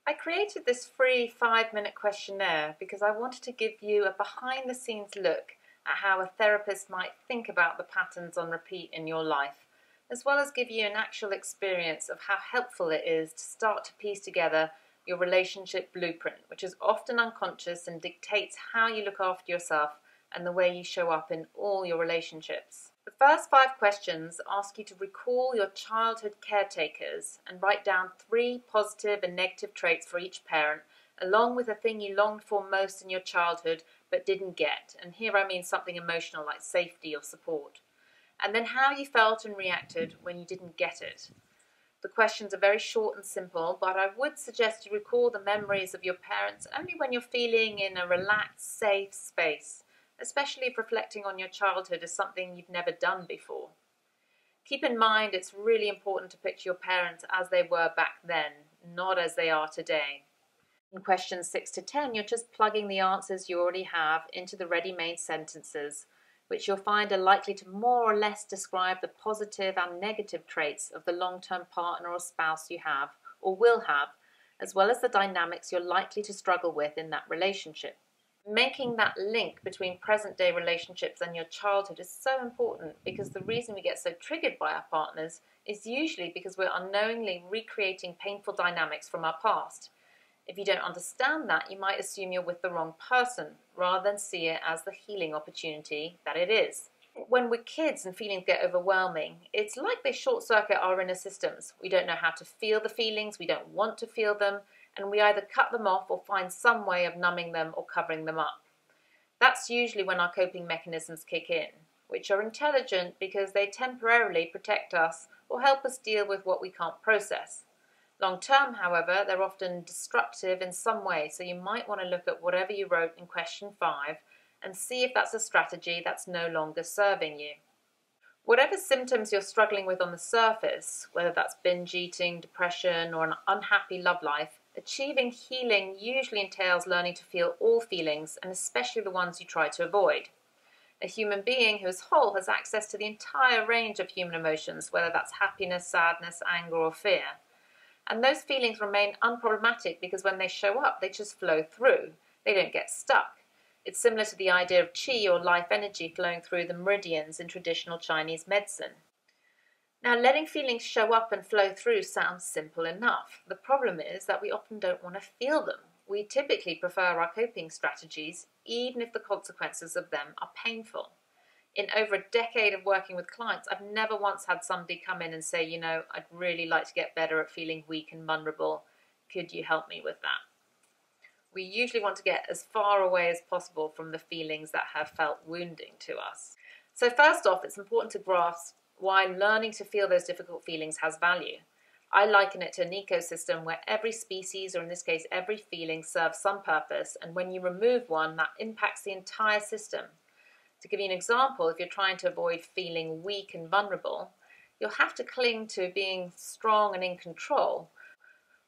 I created this free 5-minute questionnaire because I wanted to give you a behind-the-scenes look at how a therapist might think about the patterns on repeat in your life, as well as give you an actual experience of how helpful it is to start to piece together your relationship blueprint, which is often unconscious and dictates how you look after yourself and the way you show up in all your relationships. The first 5 questions ask you to recall your childhood caretakers and write down 3 positive and negative traits for each parent, along with a thing you longed for most in your childhood but didn't get. And here I mean something emotional like safety or support. And then how you felt and reacted when you didn't get it. The questions are very short and simple, but I would suggest you recall the memories of your parents only when you're feeling in a relaxed, safe space, especially if reflecting on your childhood is something you've never done before. Keep in mind it's really important to picture your parents as they were back then, not as they are today. In questions 6 to 10, you're just plugging the answers you already have into the ready-made sentences, which you'll find are likely to more or less describe the positive and negative traits of the long-term partner or spouse you have or will have, as well as the dynamics you're likely to struggle with in that relationship. Making that link between present-day relationships and your childhood is so important because the reason we get so triggered by our partners is usually because we're unknowingly recreating painful dynamics from our past. If you don't understand that, you might assume you're with the wrong person rather than see it as the healing opportunity that it is. When we're kids and feelings get overwhelming, it's like they short-circuit our inner systems. We don't know how to feel the feelings, we don't want to feel them, and we either cut them off or find some way of numbing them or covering them up. That's usually when our coping mechanisms kick in, which are intelligent because they temporarily protect us or help us deal with what we can't process. Long term, however, they're often destructive in some way, so you might want to look at whatever you wrote in question 5 and see if that's a strategy that's no longer serving you. Whatever symptoms you're struggling with on the surface, whether that's binge eating, depression, or an unhappy love life, achieving healing usually entails learning to feel all feelings, and especially the ones you try to avoid. A human being who is whole has access to the entire range of human emotions, whether that's happiness, sadness, anger, or fear. And those feelings remain unproblematic because when they show up, they just flow through. They don't get stuck. It's similar to the idea of qi or life energy flowing through the meridians in traditional Chinese medicine. Now, letting feelings show up and flow through sounds simple enough. The problem is that we often don't want to feel them. We typically prefer our coping strategies, even if the consequences of them are painful. In over a decade of working with clients, I've never once had somebody come in and say, I'd really like to get better at feeling weak and vulnerable. Could you help me with that? We usually want to get as far away as possible from the feelings that have felt wounding to us. So first off, it's important to grasp why learning to feel those difficult feelings has value. I liken it to an ecosystem where every species, or in this case every feeling, serves some purpose, and when you remove one, that impacts the entire system. To give you an example, if you're trying to avoid feeling weak and vulnerable, you'll have to cling to being strong and in control.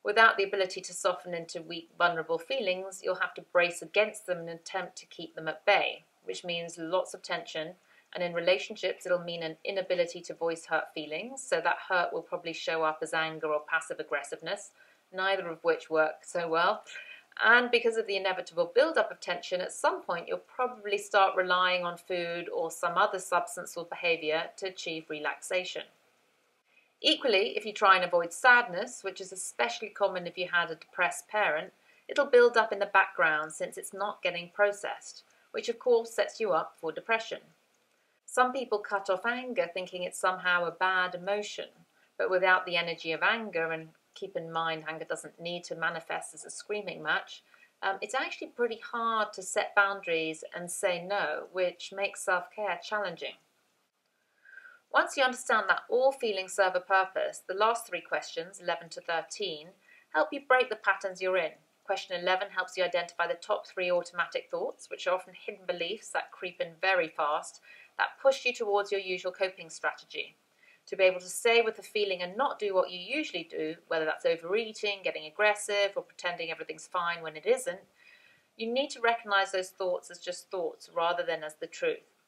Without the ability to soften into weak, vulnerable feelings, you'll have to brace against them and attempt to keep them at bay, which means lots of tension. And in relationships, it'll mean an inability to voice hurt feelings, so that hurt will probably show up as anger or passive aggressiveness, neither of which work so well. And because of the inevitable build-up of tension, at some point you'll probably start relying on food or some other substance or behavior to achieve relaxation. Equally, if you try and avoid sadness, which is especially common if you had a depressed parent, it'll build up in the background since it's not getting processed, which of course sets you up for depression. Some people cut off anger thinking it's somehow a bad emotion, but without the energy of anger, and keep in mind anger doesn't need to manifest as a screaming match, it's actually pretty hard to set boundaries and say no, which makes self-care challenging. Once you understand that all feelings serve a purpose, the last 3 questions, 11 to 13, help you break the patterns you're in. Question 11 helps you identify the top 3 automatic thoughts, which are often hidden beliefs that creep in very fast, that push you towards your usual coping strategy. To be able to stay with the feeling and not do what you usually do, whether that's overeating, getting aggressive, or pretending everything's fine when it isn't, you need to recognize those thoughts as just thoughts rather than as the truth.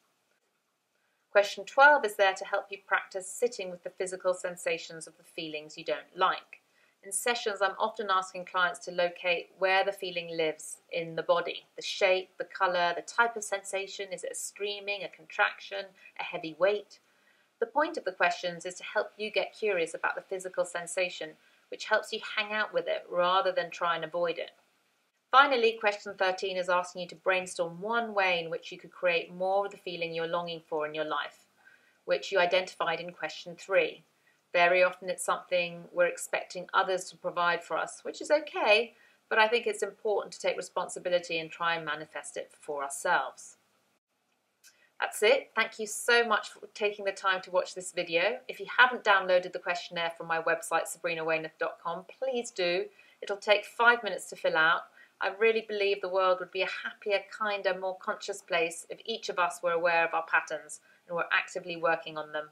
Question 12 is there to help you practice sitting with the physical sensations of the feelings you don't like. In sessions, I'm often asking clients to locate where the feeling lives in the body, the shape, the color, the type of sensation. Is it a streaming, a contraction, a heavy weight? The point of the questions is to help you get curious about the physical sensation, which helps you hang out with it rather than try and avoid it. Finally, question 13 is asking you to brainstorm one way in which you could create more of the feeling you're longing for in your life, which you identified in question 3. Very often it's something we're expecting others to provide for us, which is okay, but I think it's important to take responsibility and try and manifest it for ourselves. That's it. Thank you so much for taking the time to watch this video. If you haven't downloaded the questionnaire from my website, sabrinaweymouth.com, please do. It'll take 5 minutes to fill out. I really believe the world would be a happier, kinder, more conscious place if each of us were aware of our patterns and were actively working on them.